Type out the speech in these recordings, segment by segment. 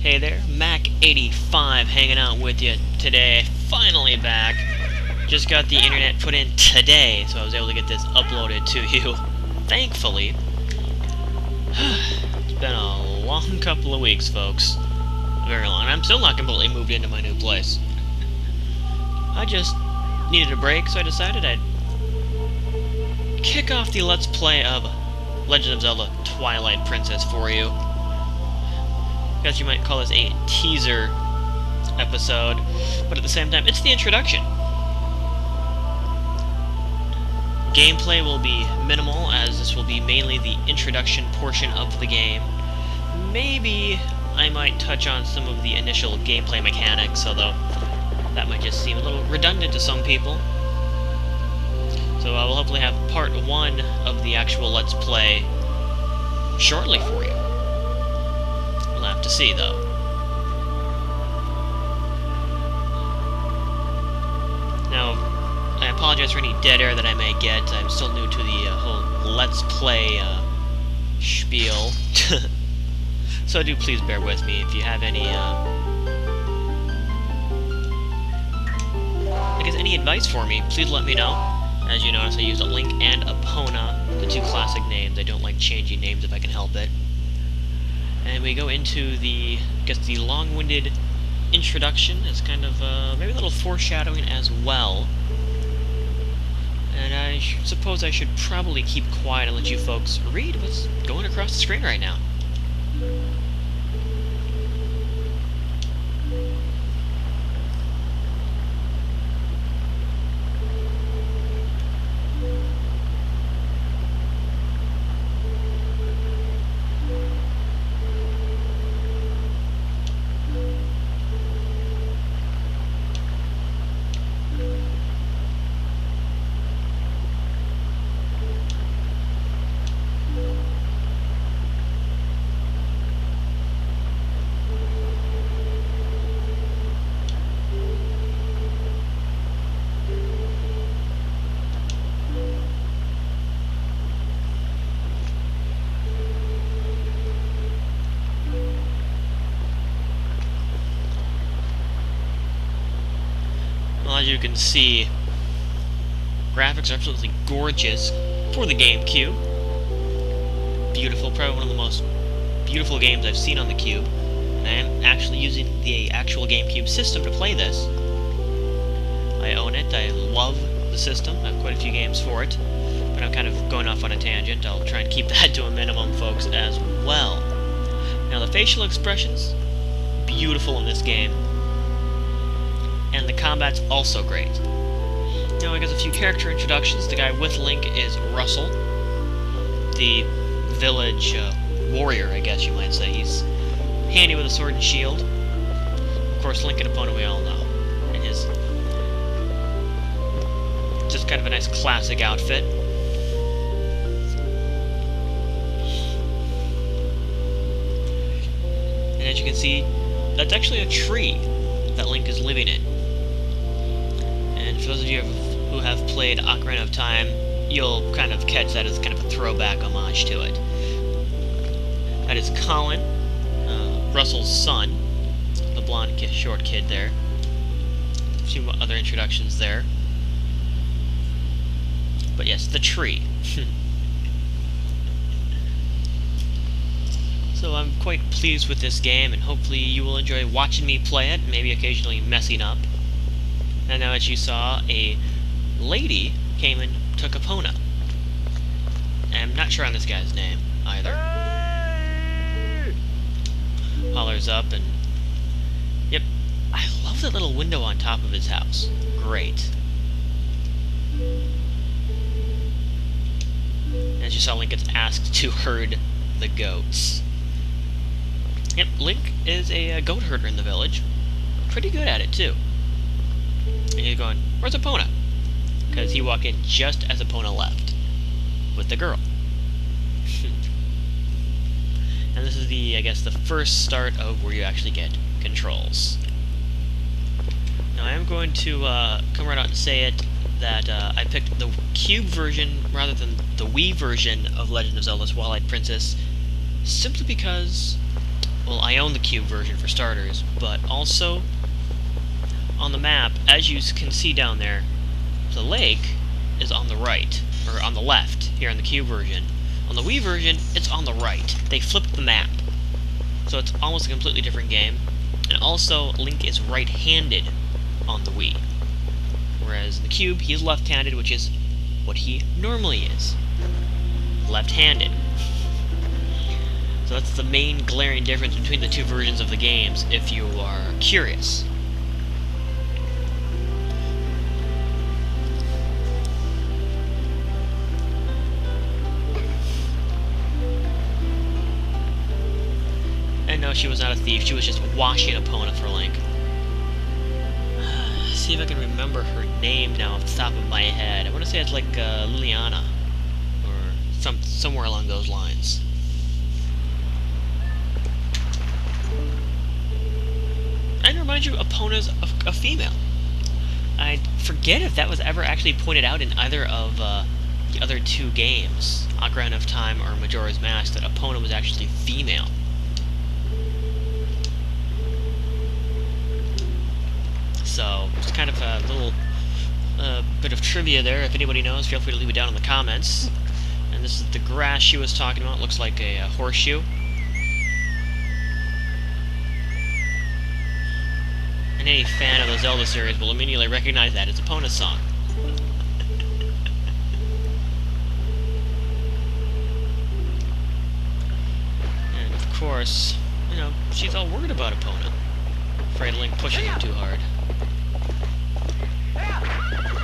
Hey there, Mac85 hanging out with you today. Finally back. Just got the internet put in today, so I was able to get this uploaded to you. Thankfully. It's been a long couple of weeks, folks. Very long. I'm still not completely moved into my new place. I just needed a break, so I decided I'd kick off the Let's Play of Legend of Zelda Twilight Princess for you. I guess you might call this a teaser episode, but at the same time, it's the introduction. Gameplay will be minimal, as this will be mainly the introduction portion of the game. Maybe I might touch on some of the initial gameplay mechanics, although that might just seem a little redundant to some people. So I will hopefully have part 1 of the actual Let's Play shortly for you. We'll have to see, though. Now, I apologize for any dead air that I may get. I'm still new to the whole Let's Play spiel. So do please bear with me. If you have any, I guess any advice for me, please let me know. As you notice, I use a Link and Epona, the two classic names. I don't like changing names if I can help it. And we go into the, I guess, the long-winded introduction as kind of maybe a little foreshadowing as well. And I suppose I should probably keep quiet and let you folks read what's going across the screen right now. Well, as you can see, graphics are absolutely gorgeous for the GameCube. Beautiful, probably one of the most beautiful games I've seen on the Cube. And I am actually using the actual GameCube system to play this. I own it, I love the system, I have quite a few games for it. But I'm kind of going off on a tangent. I'll try and keep that to a minimum, folks, as well. Now, the facial expressions, beautiful in this game. And the combat's also great. Now, I guess a few character introductions. The guy with Link is Russell, the village warrior, I guess you might say. He's handy with a sword and shield. Of course, Link and Epona we all know. And his just kind of a nice classic outfit. And as you can see, that's actually a tree that Link is living in. And for those of you who have played Ocarina of Time, you'll kind of catch that as kind of a throwback homage to it. That is Colin, Russell's son, the blonde short kid there. A few other introductions there. But yes, the tree. So I'm quite pleased with this game, and hopefully you will enjoy watching me play it, maybe occasionally messing up. And now, as you saw, a lady came and took Epona. And I'm not sure on this guy's name, either. Hollers up, and yep, I love that little window on top of his house. Great. As you saw, Link gets asked to herd the goats. Yep, Link is a goat herder in the village. Pretty good at it, too. And he's going, where's Epona? Because he walked in just as Epona left. With the girl. And this is the, I guess, the first start of where you actually get controls. Now, I am going to come right out and say it, that I picked the Cube version rather than the Wii version of Legend of Zelda Twilight Princess, simply because well, I own the cube version for starters, but also on the map, as you can see down there, the lake is on the right, or on the left, here on the cube version. On the Wii version, it's on the right. They flipped the map. So it's almost a completely different game. And also, Link is right-handed on the Wii. Whereas in the cube, he's left-handed, which is what he normally is. Left-handed. So that's the main glaring difference between the two versions of the games, if you are curious. And no, she was not a thief, she was just washing Epona for Link. See if I can remember her name now off the top of my head. I want to say it's like Liliana, or somewhere along those lines. And remind you, Epona's a female. I forget if that was ever actually pointed out in either of the other two games, Ocarina of Time or Majora's Mask, that Epona was actually female. So, it's kind of a little bit of trivia there. If anybody knows, feel free to leave it down in the comments. And this is the grass she was talking about. It looks like a horseshoe. And any fan of the Zelda series will immediately recognize that as Epona's song. And of course, you know, she's all worried about Epona. Afraid Link pushing him too hard.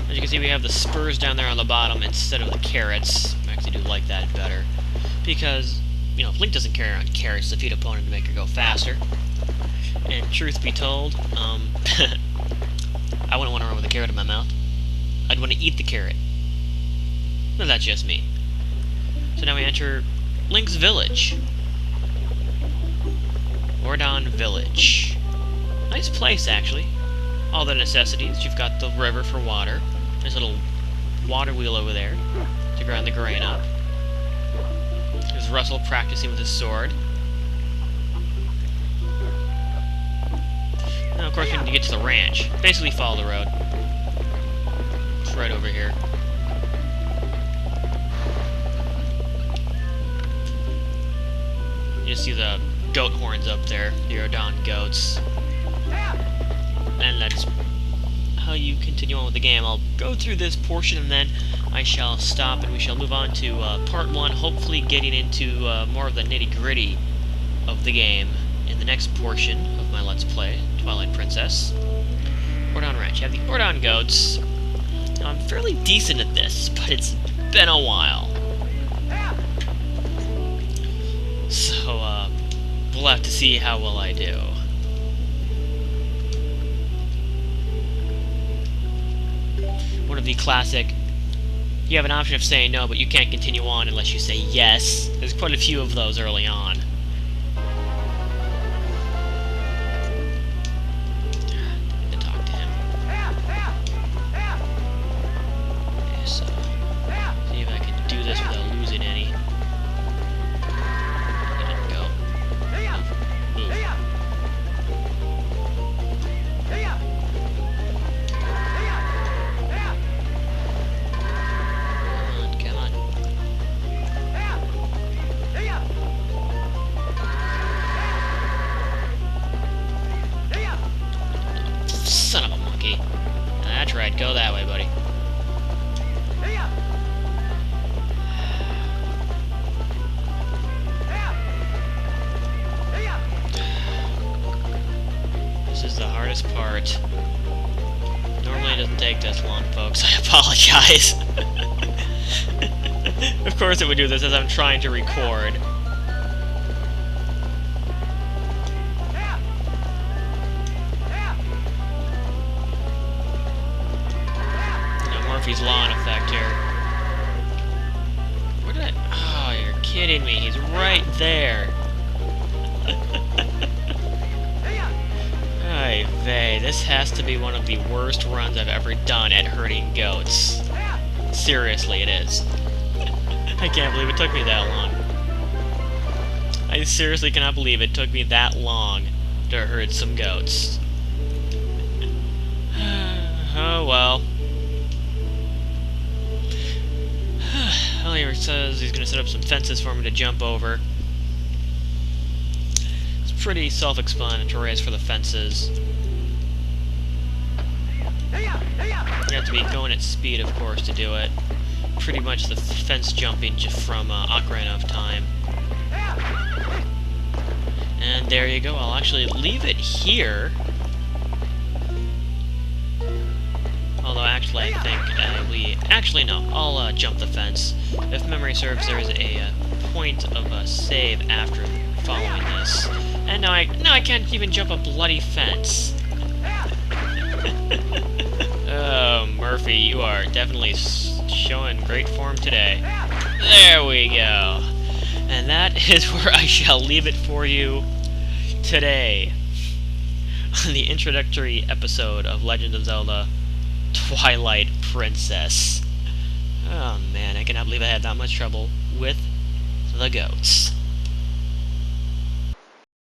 As you can see, we have the spurs down there on the bottom instead of the carrots. I actually do like that better. Because, you know, if Link doesn't carry around carrots to feed Epona to make her go faster. And truth be told, I wouldn't want to run with a carrot in my mouth. I'd want to eat the carrot. But that's just me. So now we enter Link's village. Ordon Village. Nice place, actually. All the necessities. You've got the river for water. There's a little water wheel over there to grind the grain up. There's Russell practicing with his sword. Now, of course, we need to get to the ranch. Basically, follow the road. It's right over here. You see the goat horns up there, the Ordon goats. And that's how you continue on with the game. I'll go through this portion and then I shall stop and we shall move on to part 1, hopefully getting into more of the nitty-gritty of the game in the next portion of my Let's Play, Twilight Princess. Ordon Ranch. You have the Ordon goats. Now, I'm fairly decent at this, but it's been a while. So, we'll have to see how well I do. One of the classic, you have an option of saying no, but you can't continue on unless you say yes. There's quite a few of those early on. I need to talk to him. Okay, so, see if I can do this without losing any. Let it go. Move. Son of a monkey. That's right, go that way, buddy. This is the hardest part. Normally it doesn't take this long, folks. I apologize. Of course it would do this as I'm trying to record. Murphy's Law in effect here. Where did I... Oh, you're kidding me. He's right there. Ay vey, this has to be one of the worst runs I've ever done at herding goats. Seriously, it is. I can't believe it took me that long. I seriously cannot believe it took me that long to herd some goats. Oh well. Well, he says he's going to set up some fences for me to jump over. It's pretty self-explanatory as for the fences. You have to be going at speed, of course, to do it. Pretty much the fence jumping from Ocarina of Time. And there you go. I'll actually leave it here. Although, actually, I think Actually, no. I'll jump the fence. If memory serves, there is a point of a save after following this. And now I can't even jump a bloody fence. Oh, Murphy, you are definitely showing great form today. There we go. And that is where I shall leave it for you today. On the introductory episode of Legend of Zelda Twilight Princess. Oh man, I cannot believe I had that much trouble with the goats.